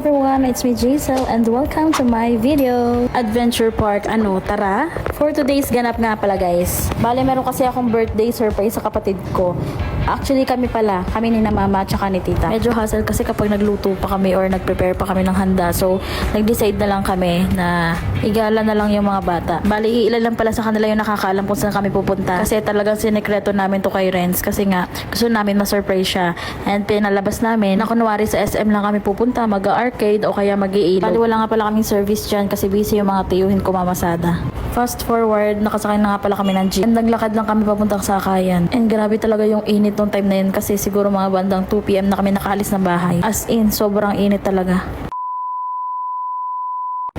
everyone, it's me Jaisal and welcome to my video. Adventure Park, tara? For today's ganap nga pala guys. Bale, meron kasi akong birthday surprise sa kapatid ko. Actually kami ni na mama at saka ni tita. Medyo hassle kasi kapag nagluto pa kami or nagprepare pa kami ng handa. So, nag-decide na lang kami na igala na lang yung mga bata. Bale, iilan lang pala sa kanila yung nakakaalam kung saan kami pupunta. Kasi talagang sinekreto namin to kay Renz. Kasi nga, gusto namin ma-surprise siya. And pinalabas namin na kunwari sa SM lang kami pupunta, mag-arcade o kaya mag-iilo. Bale, wala nga pala kaming service dyan kasi busy yung mga tiyuhin ko mamasada. Fast forward, nakasakay na nga pala kami ng jeep. And naglakad lang kami papuntang Sakayan. And grabe talaga yung init nung time na yun kasi siguro mga bandang 2 PM na kami nakaalis ng bahay. As in, sobrang init talaga.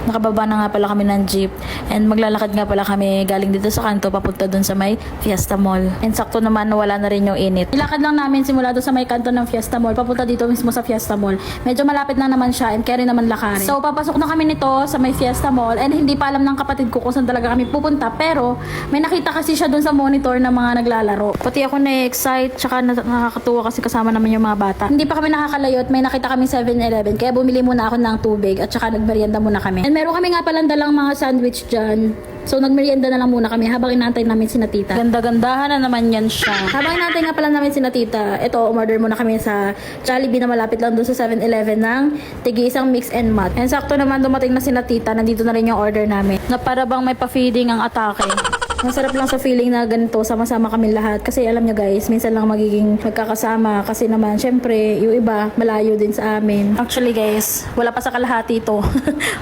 Nakababa na nga pala kami ng jeep and maglalakad nga pala kami galing dito sa kanto papunta dun sa may Fiesta Mall. And sakto naman wala na rin yung init. Ilakad lang namin simula doon sa may kanto ng Fiesta Mall papunta dito mismo sa Fiesta Mall. Medyo malapit na naman siya and kaya rin naman lakarin. So papasok na kami nito sa may Fiesta Mall and hindi pa alam ng kapatid ko kung saan talaga kami pupunta pero may nakita kasi siya doon sa monitor ng mga naglalaro. Pati ako na-excite tsaka nakakatuwa kasi kasama naman yung mga bata. Hindi pa kami nakakalayo at may nakita kami 7-Eleven kaya bumili muna ako ng tubig at tsaka nagmerienda muna kami. And meron kami nga palang dalang mga sandwich dyan. So, nagmerienda na lang muna kami habang inaantay namin si Tita. Ganda-gandahan na naman yan siya. Habang inaantay nga pala namin si Tita, ito, umorder muna kami sa Jollibee na malapit lang doon sa 7-Eleven ng tig-isang mix and mat. And sakto naman dumating na si Tita, nandito na rin yung order namin. Na para bang may pa-feeding ang atake. Masarap lang sa feeling na ganito, sama-sama kami lahat. Kasi alam nyo guys, minsan lang magiging magkakasama. Kasi naman, syempre, yung iba, malayo din sa amin. Actually guys, wala pa sa kalahati ito.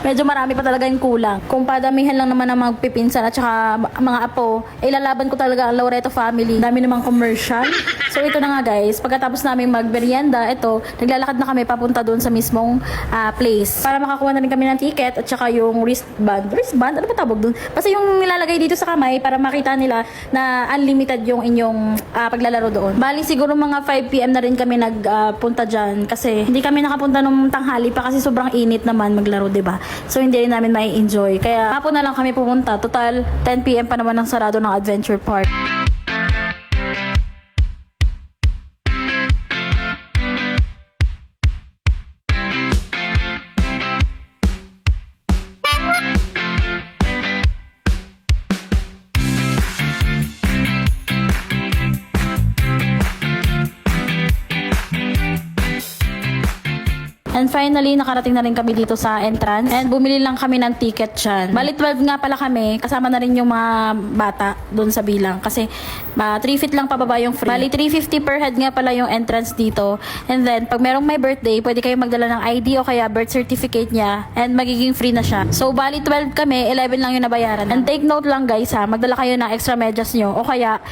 Medyo marami pa talaga yung kulang. Kung padamihan lang naman ang magpipinsan at saka mga apo, ilalaban ko talaga ang Loreto family. Dami namang commercial. So ito na nga guys, pagkatapos namin magmerienda, ito, naglalakad na kami papunta doon sa mismong place. Para makakuha na rin kami ng ticket at saka yung wristband. Wristband? Ano ba tawag doon? Basta yung nilalagay dito sa kamay para makita nila na unlimited yung inyong paglalaro doon. Bali siguro mga 5 PM na rin kami nagpunta dyan kasi hindi kami nakapunta nung tanghali pa kasi sobrang init naman maglaro, 'di ba? So hindi rin namin mai enjoy. Kaya hapon na lang kami pumunta. Total 10 PM pa naman ang sarado ng Adventure Park. And finally, nakarating na rin kami dito sa entrance. And bumili lang kami ng ticket dyan. Bali 12 nga pala kami. Kasama na rin yung mga bata doon sa bilang. Kasi 3 feet lang pababa yung free. Bali 350 per head nga pala yung entrance dito. And then, pag merong may birthday, pwede kayo magdala ng ID o kaya birth certificate niya. And magiging free na siya. So, bali 12 kami, 11 lang yung nabayaran. And take note lang guys ha, magdala kayo ng extra medyas nyo. O kaya,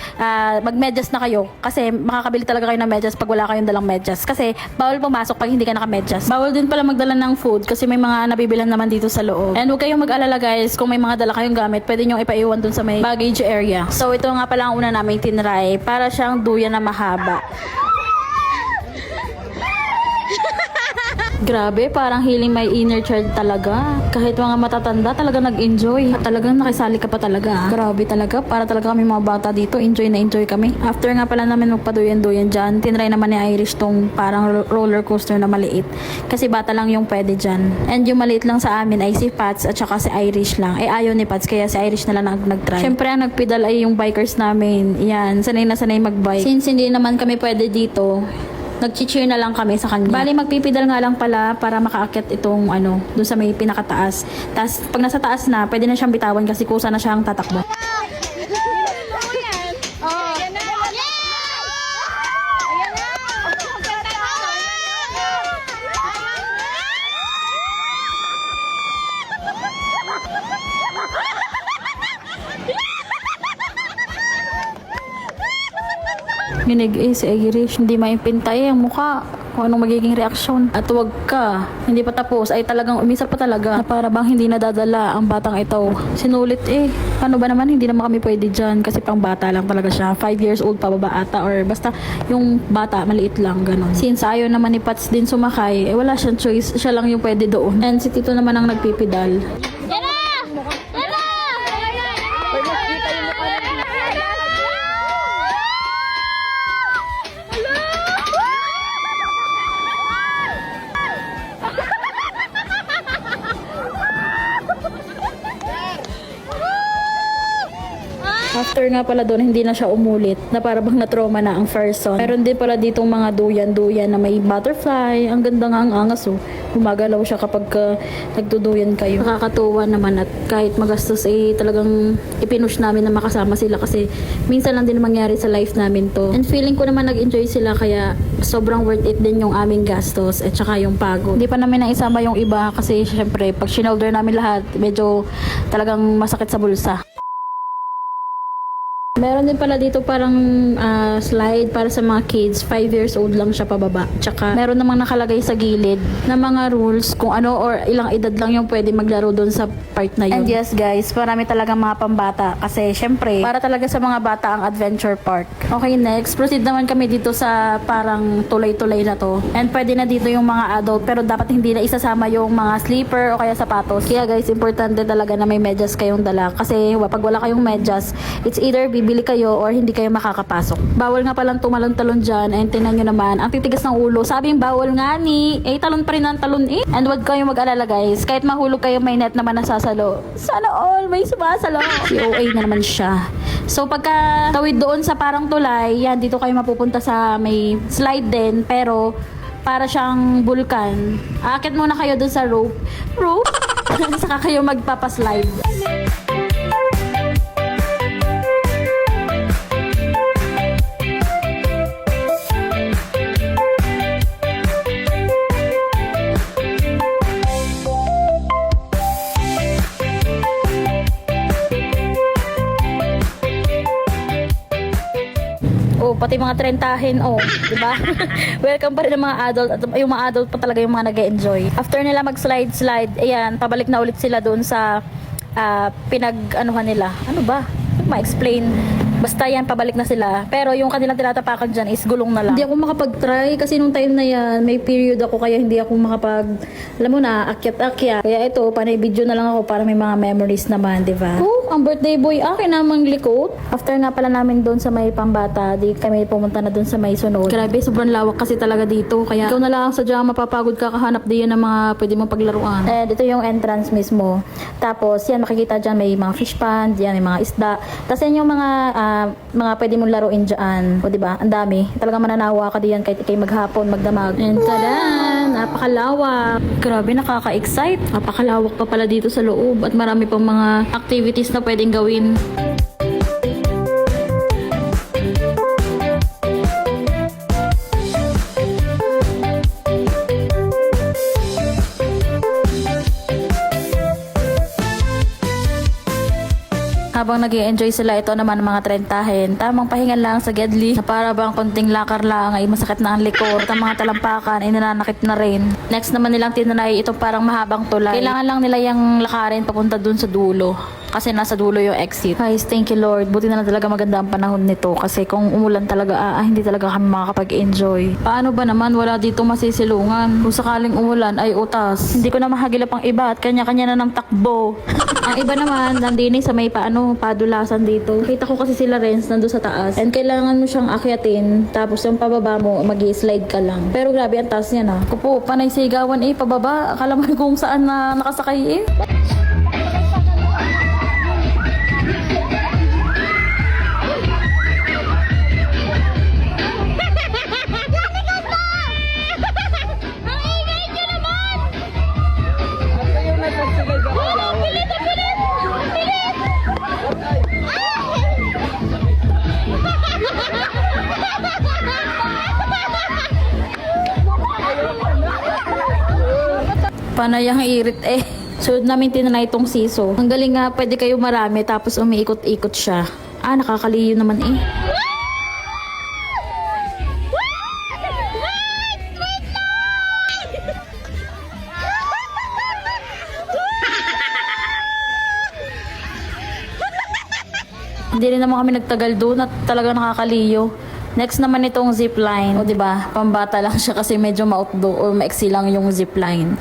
magmedyas na kayo. Kasi makakabili talaga kayo ng medyas pag wala kayong dalang medyas. Kasi bawal pumasok pag hindi ka nakamedyas. Bawal din pala magdala ng food kasi may mga nabibilhan naman dito sa loob. And huwag kayong mag-alala guys, kung may mga dala kayong gamit, pwede nyo ipaiwan dun sa may baggage area. So ito nga pala ang una naming tinry. Para siyang duyan na mahaba. Grabe, parang healing my inner child talaga. Kahit mga matatanda, talaga nag-enjoy. At talagang nakisali ka pa talaga. Grabe talaga, para talaga kami mga bata dito, enjoy na enjoy kami. After nga pala namin magpaduyan-duyan dyan, tinry naman ni Irish tong parang roller coaster na maliit. Kasi bata lang yung pwede dyan. And yung maliit lang sa amin ay si Pats at saka si Irish lang. Ayaw ni Pats, kaya si Irish na lang nag-try. Syempre, ang nagpedal ay yung bikers namin. Yan, sanay na sanay mag-bike. Since hindi naman kami pwede dito, nag-cheer na lang kami sa kanya. Bali, magpipidal nga lang pala para makaakyat itong doon sa may pinakataas. Tapos, pag nasa taas na, pwede na siyang bitawan kasi kusa na siyang tatakbo. Ginig si Irish, hindi maimpintay ang mukha kung anong magiging reaksyon. At wag ka, hindi pa tapos, ay talagang umisa pa talaga na para bang hindi nadadala ang batang ito. Sinulit paano ba naman, hindi naman kami pwede dyan kasi pang bata lang talaga siya. 5 years old pa baba ata or basta yung bata, maliit lang, ganun. Since ayaw naman ni Pats din sumakay, wala siyang choice, siya lang yung pwede doon. And si Tito naman ang nagpipidal. sure nga pala doon hindi na siya umulit na para bang na-trauma na ang person. Meron din pala ditong mga duyan-duyan na may butterfly. Ang ganda nga ang angas oh. Gumagalaw siya kapag nagduduyan kayo. Nakakatuwa naman at kahit magastos talagang ipinush namin na makasama sila kasi minsan lang din mangyari sa life namin to. And feeling ko naman nag-enjoy sila kaya sobrang worth it din yung aming gastos at saka yung pagod. Hindi pa namin naisama yung iba kasi syempre pag shinolder namin lahat medyo talagang masakit sa bulsa. Meron din pala dito parang slide para sa mga kids. 5 years old lang siya pababa. Tsaka meron namang nakalagay sa gilid na mga rules kung ano or ilang edad lang yung pwede maglaro doon sa part na yun. And yes guys, marami talaga mga pambata kasi syempre para talaga sa mga bata ang adventure park. Okay, next. Proceed naman kami dito sa parang tulay-tulay na to. And pwede na dito yung mga adult pero dapat hindi na isasama yung mga sleeper o kaya sapatos. Kaya guys, importante talaga na may medyas kayong dala kasi pag wala kayong medyas, it's either bibili kayo or hindi kayo makakapasok. Bawal nga palang tumalon-talon dyan and tinan nyo naman, ang titigas ng ulo. Sabing bawal nga ni, talon pa rin ang talon eh. And wag kayo mag-alala guys, kahit mahulog kayo may net naman nasasalo. Sana all may sumasalo. COA na naman siya. So pagka tawid doon sa parang tulay, yan dito kayo mapupunta sa may slide din pero para siyang bulkan. Aakit muna kayo doon sa rope. Saka kayo magpapaslide. Pati mga trentahin, di ba? Welcome pa rin ng mga adult at yung mga adult pa talaga yung mga nag-enjoy. After nila mag-slide, ayan, pabalik na ulit sila doon sa pinag-anuhan nila. Ano ba? Ma-explain. Basta yan, pabalik na sila. Pero yung kanilang tinatapakan dyan is gulong na lang. Hindi ako makapag-try kasi nung time na yan, may period ako kaya hindi ako alam mo na, akyat-akyat. Kaya ito, panay video na lang ako para may mga memories naman, di ba? Ang birthday boy, akin namang likot. After nga pala namin doon sa may pambata, di kami pumunta na doon sa may sunod. Grabe, sobrang lawak kasi talaga dito. Kaya ikaw na lang sadyang mapapagod ka kahanap diyan ng mga pwede mong paglaruan. And ito yung entrance mismo. Tapos, yan, makikita dyan may mga fish pond, yan, may mga isda. Tapos yan yung mga pwede mong laruin dyan. O diba? Ang dami. Talagang mananawa ka diyan kahit ikay maghapon, magdamag. And tada! Napakalawak. Grabe, nakaka-excite. Napakalawak pa pala dito sa loob at marami pang mga activities na pwedeng gawin. Habang nag-i-enjoy sila, ito naman ang mga trentahin. Tamang pahinga lang sa Gedli na para bang konting lakar lang ay masakit na ang likod. At ang mga talampakan ay nananakit na rin. Next naman nilang tinanay itong parang mahabang tulay. Kailangan lang nila yung lakarin papunta dun sa dulo. Kasi nasa dulo yung exit. Guys, thank you Lord. Buti na lang talaga maganda ang panahon nito. Kasi kung umulan talaga, hindi talaga kami makakapag-enjoy. Paano ba naman wala dito masisilungan? Kung sakaling umulan ay utas. Hindi ko na mahagilap ang iba at kanya-kanya na ng takbo. Ang iba naman, nandini sa may padulasan dito. Kita ko kasi sila Renz nandun sa taas. And kailangan mo siyang akyatin. Tapos yung pababa mo, mag-i-slide ka lang. Pero grabe ang taas niya na. Kupo, panay sigawan pababa. Akala mo kung saan na nakasakay Panay ang irit Sunod namin tinanay itong siso. Ang galing nga, pwede kayo marami tapos umiikot-ikot siya. Nakakaliyo naman Hindi rin naman kami nagtagal doon at talaga nakakaliyo. Next naman itong zipline. O diba, pambata lang siya kasi medyo ma-outdo or maiksi lang yung zipline.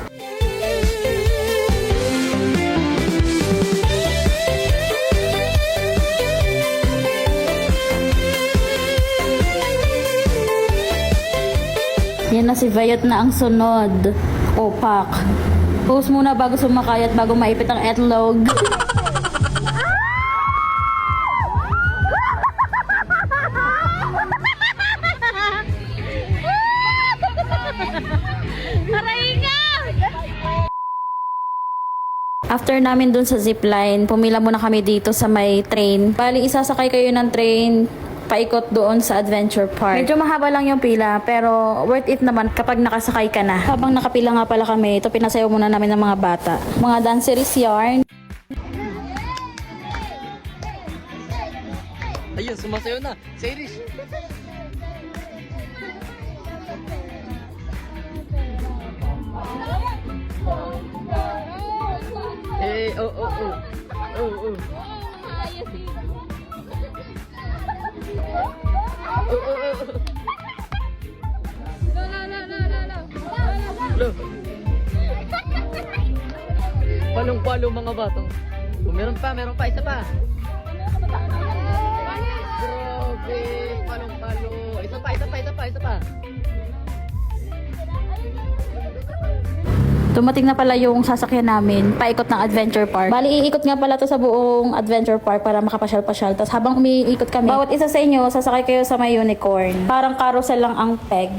Yan na si Vayot na ang sunod. Pak. Pause muna bago sumakay at bago maipit ang etlog. After namin dun sa zipline, pumila muna kami dito sa may train. Bali, isasakay kayo ng train paikot doon sa Adventure Park. Medyo mahaba lang yung pila, pero worth it naman kapag nakasakay ka na. Habang nakapila nga pala kami, ito pinasayaw muna namin ng mga bata. Mga danceries yarn. Ayun, sumasayo na. Si Irish. Eh, oh, oh, oh. Oh, oh. Oh, oh, oh. Lo. Palong-palo mga batang. Oh, meron pa, isa pa. Grabe, palong-palo. Isa pa. Dumating na pala yung sasakyan namin, paikot ng Adventure Park. Bali, iikot nga pala to sa buong Adventure Park para makapasyal-pasyal. Tapos habang umiikot kami, bawat isa sa inyo, sasakay kayo sa may unicorn. Parang carousel lang ang peg.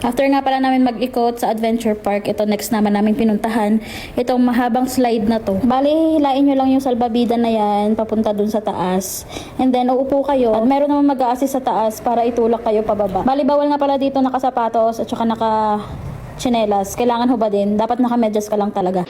After nga pala namin mag-ikot sa Adventure Park, ito next naman namin pinuntahan, itong mahabang slide na to. Bali, hilain nyo lang yung salbabida na yan, papunta dun sa taas. And then, uupo kayo. At meron naman mag-a-assist sa taas para itulak kayo pababa. Bali, bawal nga pala dito nakasapatos at saka naka-chinelas. Kailangan hubadin. Dapat naka-medyas ka lang talaga.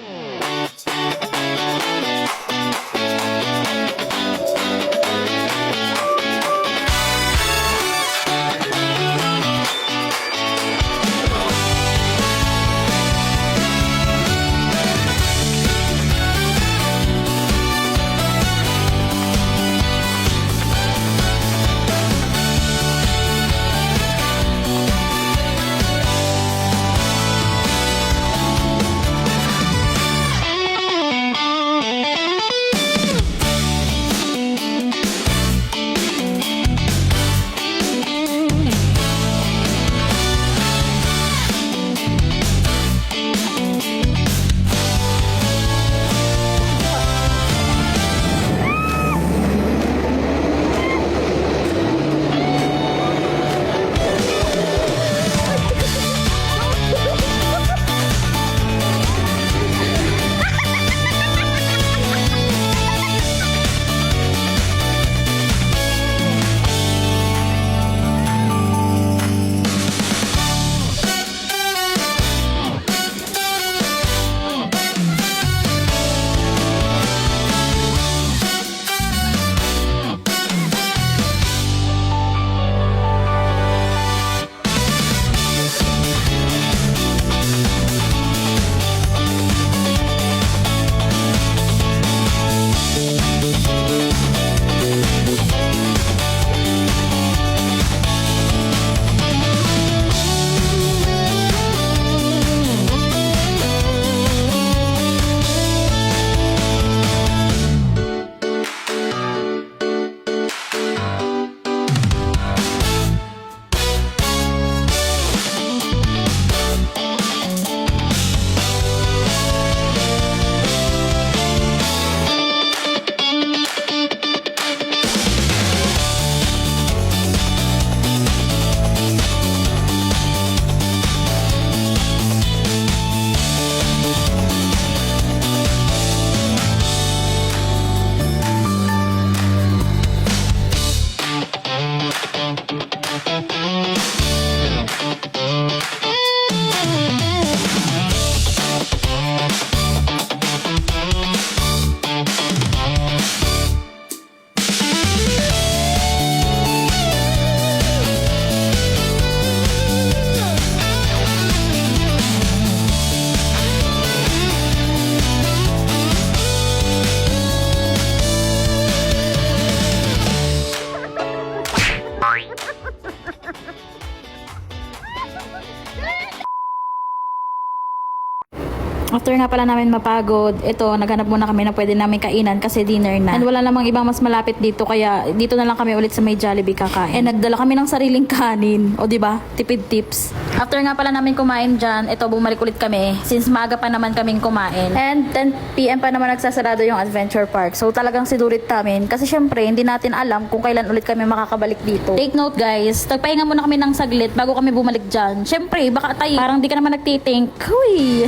After nga pala namin mapagod, ito, naghanap muna kami na pwede namin kainan kasi dinner na. And wala namang ibang mas malapit dito, kaya dito na lang kami ulit sa may Jollibee kakain. And nagdala kami ng sariling kanin. O diba? Tipid tips. After nga pala namin kumain dyan, ito, bumalik ulit kami. Since maaga pa naman kaming kumain. And 10 PM pa naman nagsasarado yung Adventure Park. So talagang sinulit namin. Kasi syempre, hindi natin alam kung kailan ulit kami makakabalik dito. Take note guys, nagpahinga muna kami ng saglit bago kami bumalik dyan. Syempre, baka tayo, parang di ka naman nagtitink. Huy!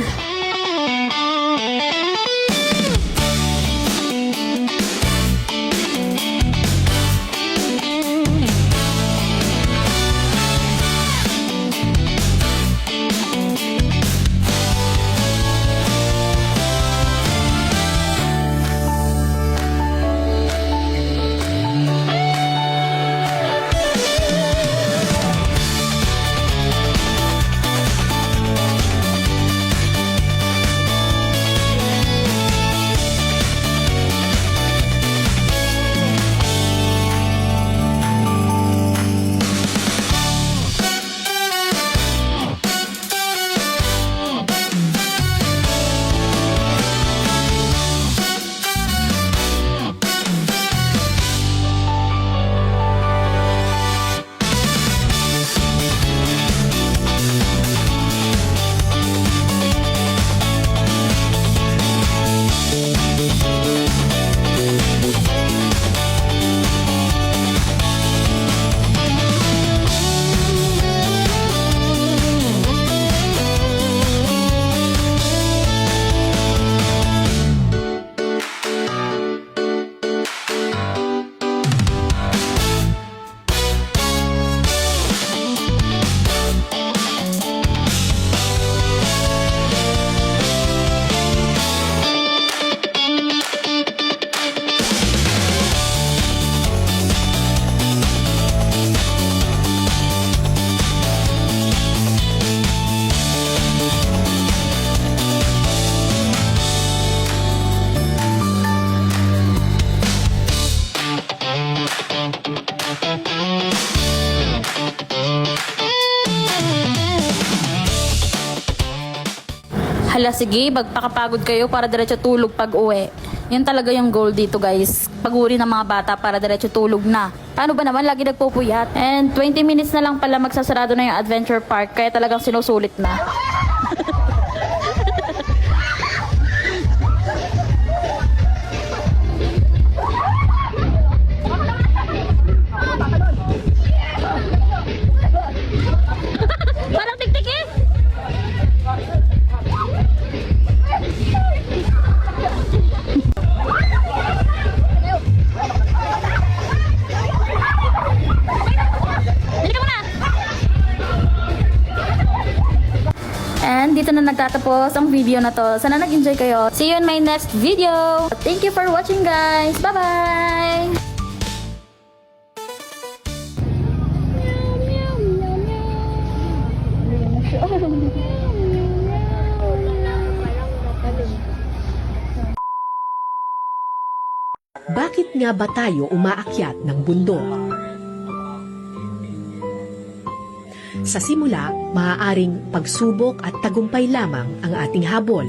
Hala, sige, magpakapagod kayo para diretso tulog pag uwi. Yan talaga yung goal dito guys. Pag-uwi ng mga bata para diretso tulog na. Paano ba naman, lagi nagpupuyat. And 20 minutes na lang pala magsasarado na yung Adventure Park, kaya talagang sinusulit na. Parang tik-tik eh! And dito na nagtatapos ang video na to. Sana nag-enjoy kayo. See you in my next video. Thank you for watching guys. Bye-bye! Bakit nga ba tayo umaakyat ng bundok? Sa simula, maaaring pagsubok at tagumpay lamang ang ating habol.